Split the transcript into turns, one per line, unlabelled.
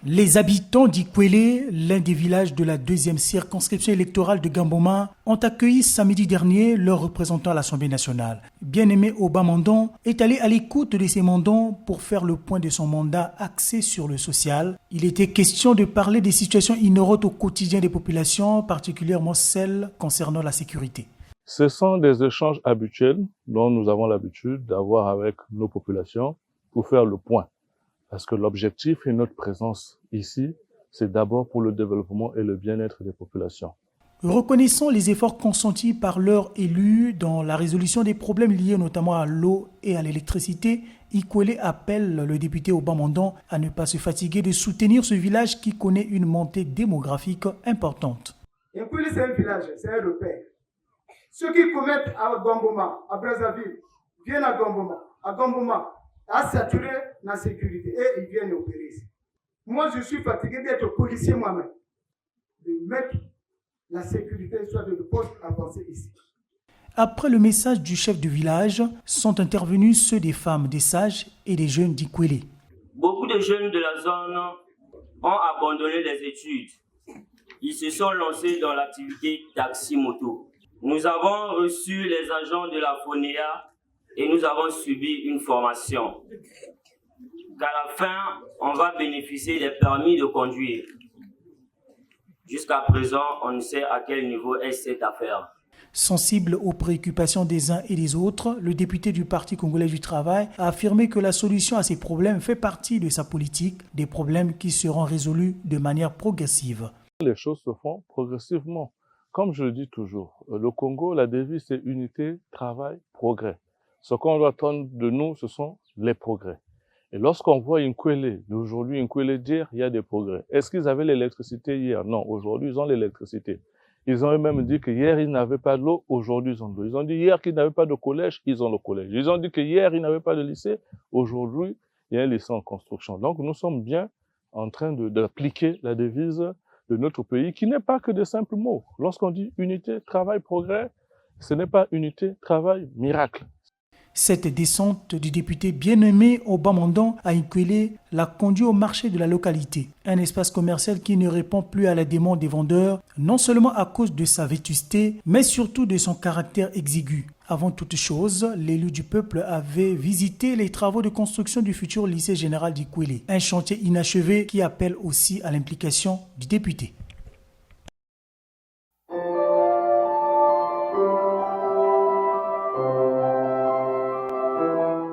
Les habitants d'Ikwele, l'un des villages de la deuxième circonscription électorale de Gamboma, ont accueilli samedi dernier leur représentant à l'Assemblée nationale. Bien-aimé Oba Mandon est allé à l'écoute de ses mandants pour faire le point de son mandat axé sur le social. Il était question de parler des situations inhérentes au quotidien des populations, particulièrement celles concernant la sécurité.
Ce sont des échanges habituels dont nous avons l'habitude d'avoir avec nos populations pour faire le point. Parce que l'objectif et notre présence ici, c'est d'abord pour le développement et le bien-être des populations.
Reconnaissant les efforts consentis par leurs élus dans la résolution des problèmes liés notamment à l'eau et à l'électricité, Ikwele appelle le député Oba Mandon à ne pas se fatiguer de soutenir ce village qui connaît une montée démographique importante.
Ikwele, c'est un village, c'est un repère. Ceux qui commettent à Gamboma, à Brazzaville, viennent à Gamboma, à saturer la sécurité et ils viennent opérer ici. Moi, je suis fatigué d'être policier moi-même, de mettre la sécurité soit de le poste avancé ici.
Après le message du chef de village, sont intervenus ceux des femmes, des sages et des jeunes d'Ikwele.
Beaucoup de jeunes de la zone ont abandonné les études. Ils se sont lancés dans l'activité taxi-moto. Nous avons reçu les agents de la FONEA et nous avons subi une formation. Qu'à la fin, on va bénéficier des permis de conduire. Jusqu'à présent, on ne sait à quel niveau est cette affaire.
Sensible aux préoccupations des uns et des autres, le député du Parti congolais du travail a affirmé que la solution à ces problèmes fait partie de sa politique, des problèmes qui seront résolus de manière progressive.
Les choses se font progressivement. Comme je le dis toujours, le Congo, la devise, c'est unité, travail, progrès. Ce qu'on doit attendre de nous, ce sont les progrès. Et lorsqu'on voit Ikwele d'aujourd'hui, Ikwele d'hier, il y a des progrès. Est-ce qu'ils avaient l'électricité hier? Non, aujourd'hui, ils ont l'électricité. Ils ont même dit que hier, ils n'avaient pas de l'eau, aujourd'hui, ils ont de l'eau. Ils ont dit hier qu'ils n'avaient pas de collège, ils ont le collège. Ils ont dit que hier, ils n'avaient pas de lycée, aujourd'hui, il y a un lycée en construction. Donc, nous sommes bien en train d'appliquer la devise de notre pays, qui n'est pas que de simples mots. Lorsqu'on dit unité, travail, progrès, ce n'est pas unité, travail, miracle.
Cette descente du député bien-aimé Oba Mandon à Ikwele l'a conduit au marché de la localité, un espace commercial qui ne répond plus à la demande des vendeurs, non seulement à cause de sa vétusté, mais surtout de son caractère exigu. Avant toute chose, l'élu du peuple avait visité les travaux de construction du futur lycée général d'Ikwele, un chantier inachevé qui appelle aussi à l'implication du député.